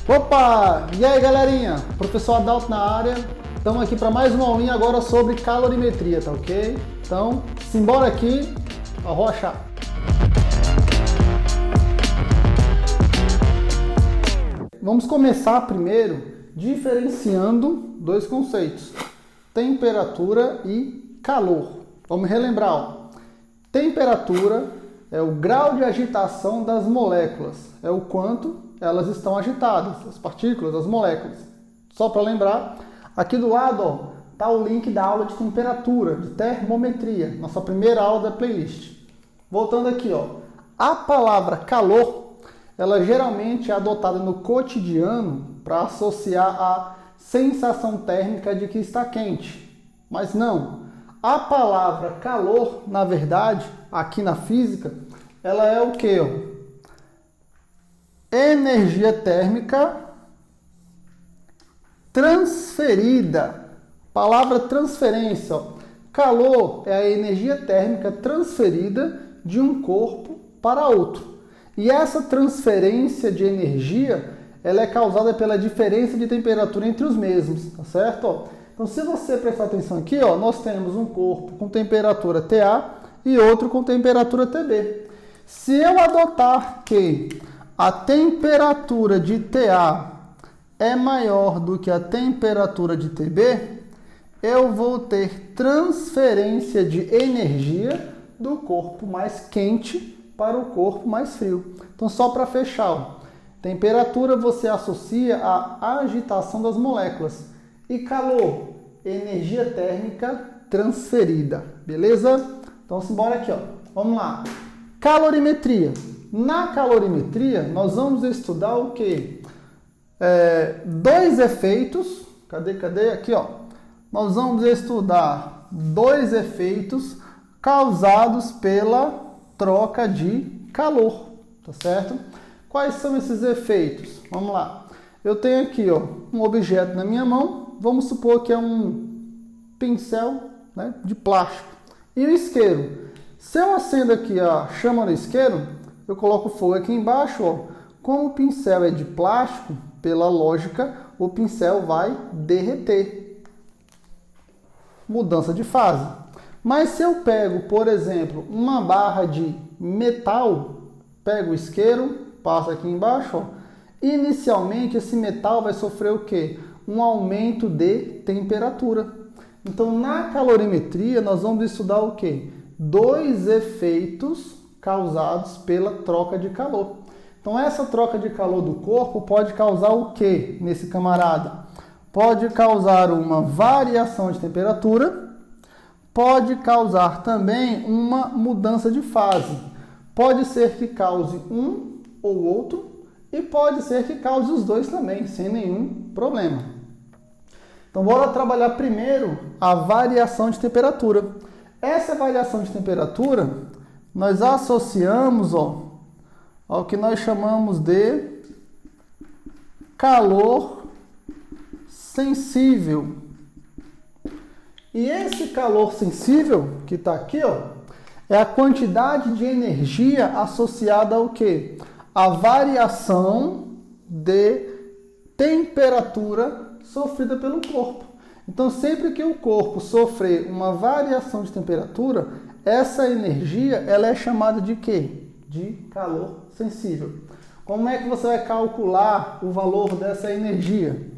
Opa! E aí, galerinha? Professor Adalto na área. Estamos aqui para mais uma aulinha agora sobre calorimetria, tá ok? Então, simbora aqui, arrocha! Vamos começar primeiro diferenciando dois conceitos: temperatura e calor. Vamos relembrar, ó. Temperatura é o grau de agitação das moléculas, é o quanto elas estão agitadas, as partículas, as moléculas. Só para lembrar, aqui do lado está o link da aula de temperatura, de termometria, nossa primeira aula da playlist. Voltando aqui, ó, a palavra calor, ela geralmente é adotada no cotidiano para associar a sensação térmica de que está quente, mas não. A palavra calor, na verdade, aqui na física, ela é o quê? Energia térmica transferida. Palavra transferência. Ó. Calor é a energia térmica transferida de um corpo para outro. E essa transferência de energia, ela é causada pela diferença de temperatura entre os mesmos, tá certo? Ó. Então, se você prestar atenção aqui, ó, nós temos um corpo com temperatura TA e outro com temperatura TB. Se eu adotar que a temperatura de TA é maior do que a temperatura de TB, eu vou ter transferência de energia do corpo mais quente para o corpo mais frio. Então, só para fechar, ó, temperatura você associa à agitação das moléculas e calor, energia térmica transferida, beleza? Então, simbora aqui, ó. Vamos lá. Calorimetria. Na calorimetria, nós vamos estudar o quê? Dois efeitos. Cadê? Aqui, ó. Nós vamos estudar dois efeitos causados pela troca de calor, tá certo? Quais são esses efeitos? Vamos lá. Eu tenho aqui, ó, um objeto na minha mão. Vamos supor que é um pincel, né, de plástico. E o isqueiro. Se eu acendo aqui a chama no isqueiro, eu coloco fogo aqui embaixo, ó. Como o pincel é de plástico, pela lógica, o pincel vai derreter. Mudança de fase. Mas se eu pego, por exemplo, uma barra de metal, pego o isqueiro, passo aqui embaixo, ó. Inicialmente esse metal vai sofrer o quê? Um aumento de temperatura. Então, na calorimetria, nós vamos estudar o quê? Dois efeitos causados pela troca de calor. Então, essa troca de calor do corpo pode causar o quê nesse camarada? Pode causar uma variação de temperatura, pode causar também uma mudança de fase. Pode ser que cause um ou outro e pode ser que cause os dois também, sem nenhum problema. Então, bora trabalhar primeiro a variação de temperatura. Essa variação de temperatura, nós associamos, ó, ao que nós chamamos de calor sensível. E esse calor sensível, que está aqui, ó, é a quantidade de energia associada ao quê? A variação de temperatura sofrida pelo corpo. Então, sempre que o corpo sofrer uma variação de temperatura, essa energia ela é chamada de quê? De calor sensível. Como é que você vai calcular o valor dessa energia?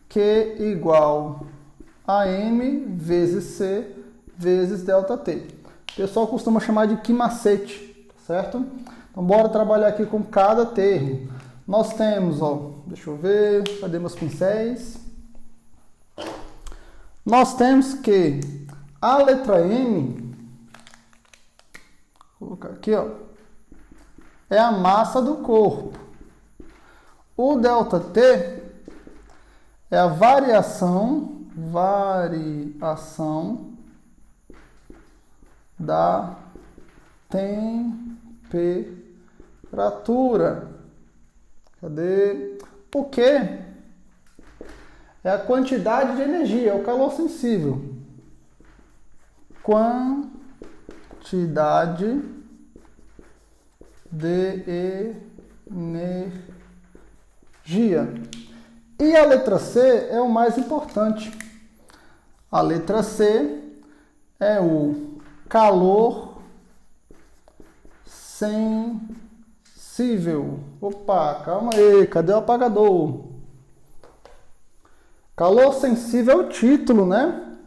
Q igual a M vezes C vezes ΔT. O pessoal costuma chamar de Q macete, certo? Então, bora trabalhar aqui com cada termo. Nós temos, ó, deixa eu ver, cadê meus pincéis? Nós temos que a letra M, vou colocar aqui, ó, é a massa do corpo. O ΔT é a variação da temperatura. Cadê? O Q é a quantidade de energia, é o calor sensível. Quantidade de E a letra C é o mais importante. A letra C é o calor sensível. Opa, calma aí, cadê o apagador? Calor sensível é o título, né?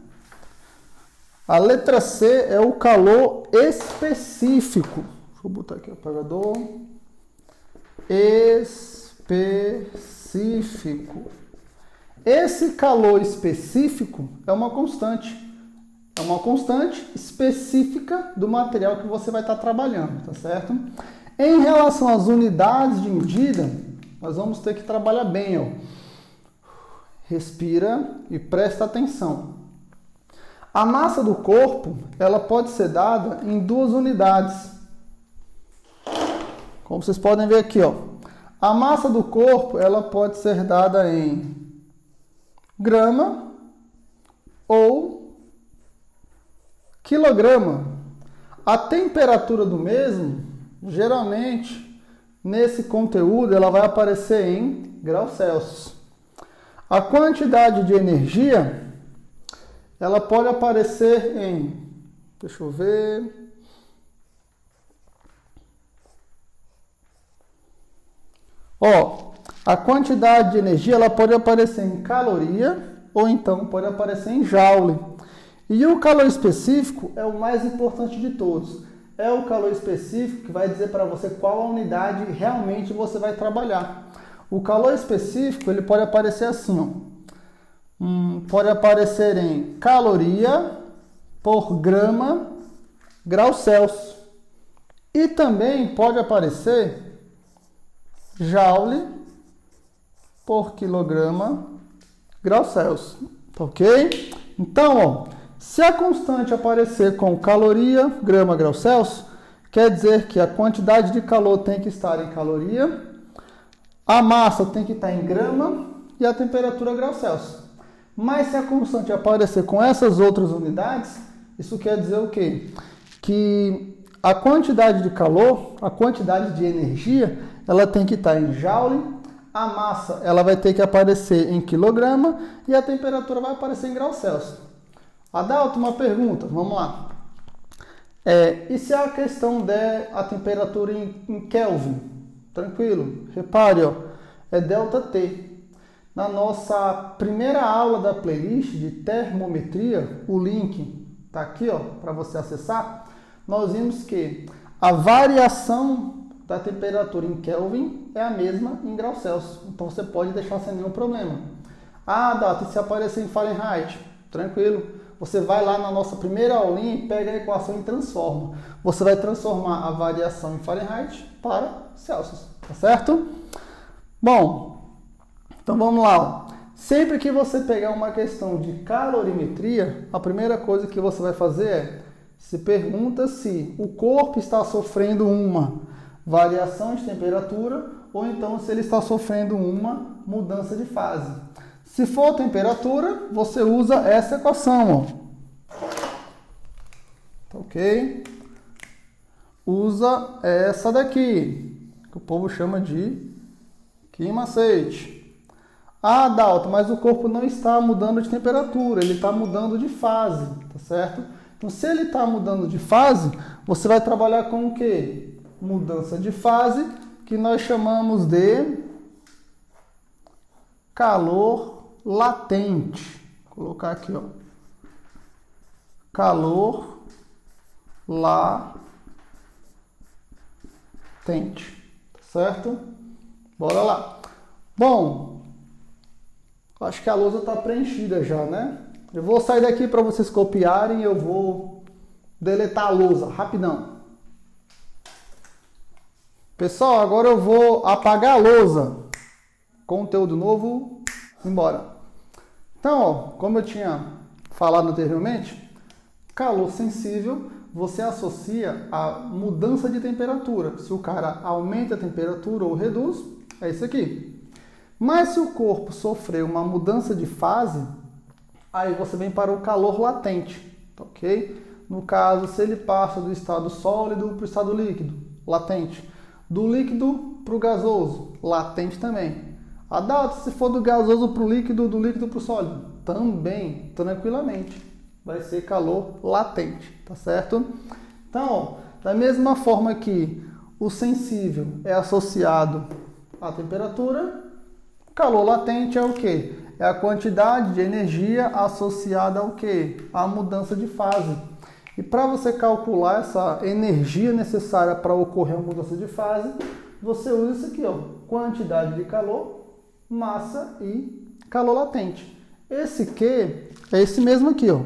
A letra C é o calor específico. Deixa eu botar aqui o apagador. Específico. Esse calor específico é uma constante. É uma constante específica do material que você vai estar trabalhando, tá certo? Em relação às unidades de medida, nós vamos ter que trabalhar bem, ó. Respira e presta atenção. A massa do corpo, ela pode ser dada em 2 unidades. Como vocês podem ver aqui, ó. A massa do corpo, ela pode ser dada em grama ou quilograma. A temperatura do mesmo, geralmente, nesse conteúdo, ela vai aparecer em graus Celsius. A quantidade de energia, ela pode aparecer em, deixa eu ver, ó, a quantidade de energia ela pode aparecer em caloria ou então pode aparecer em joule. E o calor específico é o mais importante de todos. É o calor específico que vai dizer para você qual a unidade realmente você vai trabalhar. O calor específico ele pode aparecer assim, ó. Pode aparecer em caloria por grama, graus Celsius. E também pode aparecer joule por quilograma, graus Celsius. Ok? Então, ó, se a constante aparecer com caloria, grama, graus Celsius, quer dizer que a quantidade de calor tem que estar em caloria, a massa tem que estar em grama e a temperatura graus Celsius. Mas se a constante aparecer com essas outras unidades, isso quer dizer o quê? Que a quantidade de calor, a quantidade de energia, ela tem que estar em joule, a massa ela vai ter que aparecer em quilograma e a temperatura vai aparecer em graus Celsius. Adalto, uma pergunta, vamos lá. E se a questão der a temperatura em Kelvin? Tranquilo, repare, ó, é ΔT. Na nossa primeira aula da playlist de termometria, o link está aqui, ó, para você acessar. Nós vimos que a variação da temperatura em Kelvin é a mesma em graus Celsius. Então você pode deixar sem nenhum problema. Ah, Data, se aparecer em Fahrenheit? Tranquilo. Você vai lá na nossa primeira aulinha e pega a equação e transforma. Você vai transformar a variação em Fahrenheit para Celsius, tá certo? Bom, então vamos lá. Sempre que você pegar uma questão de calorimetria, a primeira coisa que você vai fazer é se pergunta se o corpo está sofrendo uma variação de temperatura ou então se ele está sofrendo uma mudança de fase. Se for temperatura, você usa essa equação, ó. Ok? Usa essa daqui, que o povo chama de queima-aceite. Ah, Dalton, mas o corpo não está mudando de temperatura, ele está mudando de fase, tá certo? Então, se ele está mudando de fase, você vai trabalhar com o quê? Mudança de fase, que nós chamamos de calor latente. Vou colocar aqui, ó. Calor latente, tá certo? Bora lá. Bom, acho que a lousa está preenchida já, né? Eu vou sair daqui para vocês copiarem e eu vou deletar a lousa, rapidão. Pessoal, agora eu vou apagar a lousa. Conteúdo novo, embora. Então, ó, como eu tinha falado anteriormente, calor sensível você associa a mudança de temperatura. Se o cara aumenta a temperatura ou reduz, é isso aqui. Mas se o corpo sofrer uma mudança de fase, aí você vem para o calor latente, ok? No caso, se ele passa do estado sólido para o estado líquido, latente. Do líquido para o gasoso, latente também. Adalto, se for do gasoso para o líquido, do líquido para o sólido, também, tranquilamente, vai ser calor latente, tá certo? Então, da mesma forma que o sensível é associado à temperatura, calor latente é o quê? É a quantidade de energia associada ao quê? À mudança de fase. E para você calcular essa energia necessária para ocorrer uma mudança de fase, você usa isso aqui, ó, quantidade de calor, massa e calor latente. Esse Q é esse mesmo aqui, ó.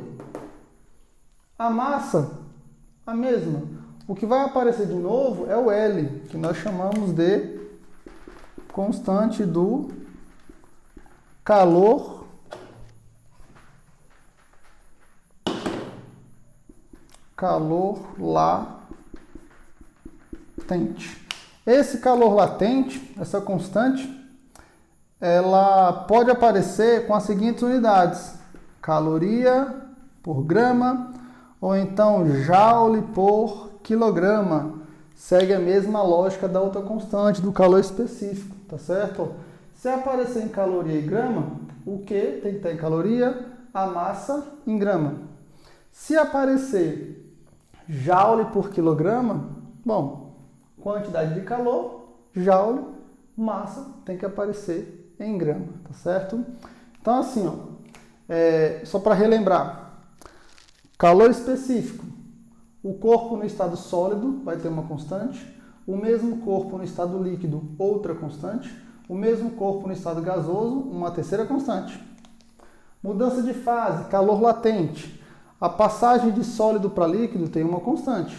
A massa, a mesma. O que vai aparecer de novo é o L, que nós chamamos de constante do calor latente. Esse calor latente, essa constante, ela pode aparecer com as seguintes unidades: caloria por grama ou então joule por quilograma. Segue a mesma lógica da outra constante, do calor específico, tá certo? Se aparecer em caloria e grama, o Q tem que estar em caloria, a massa em grama. Se aparecer joule por quilograma, bom, quantidade de calor, joule, massa tem que aparecer em grama, tá certo? Então assim, ó, só para relembrar, calor específico, o corpo no estado sólido vai ter uma constante, o mesmo corpo no estado líquido, outra constante, o mesmo corpo no estado gasoso, uma terceira constante. Mudança de fase, calor latente, a passagem de sólido para líquido tem uma constante,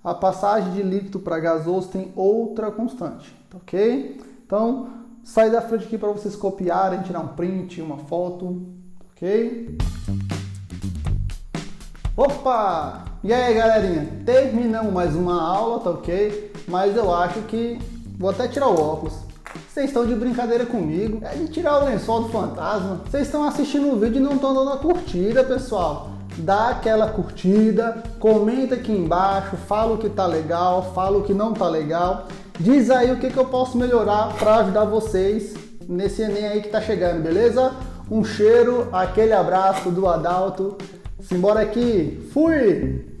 a passagem de líquido para gasoso tem outra constante, ok? Então, sai da frente aqui para vocês copiarem, tirar um print, uma foto, ok? Opa! E aí, galerinha? Terminamos mais uma aula, tá ok? Mas eu acho que vou até tirar o óculos. Vocês estão de brincadeira comigo? É de tirar o lençol do fantasma. Vocês estão assistindo o vídeo e não estão dando a curtida, pessoal. Dá aquela curtida, comenta aqui embaixo, fala o que tá legal, fala o que não tá legal. Diz aí o que eu posso melhorar para ajudar vocês nesse Enem aí que tá chegando, beleza? Um cheiro, aquele abraço do Adalto. Simbora aqui, fui!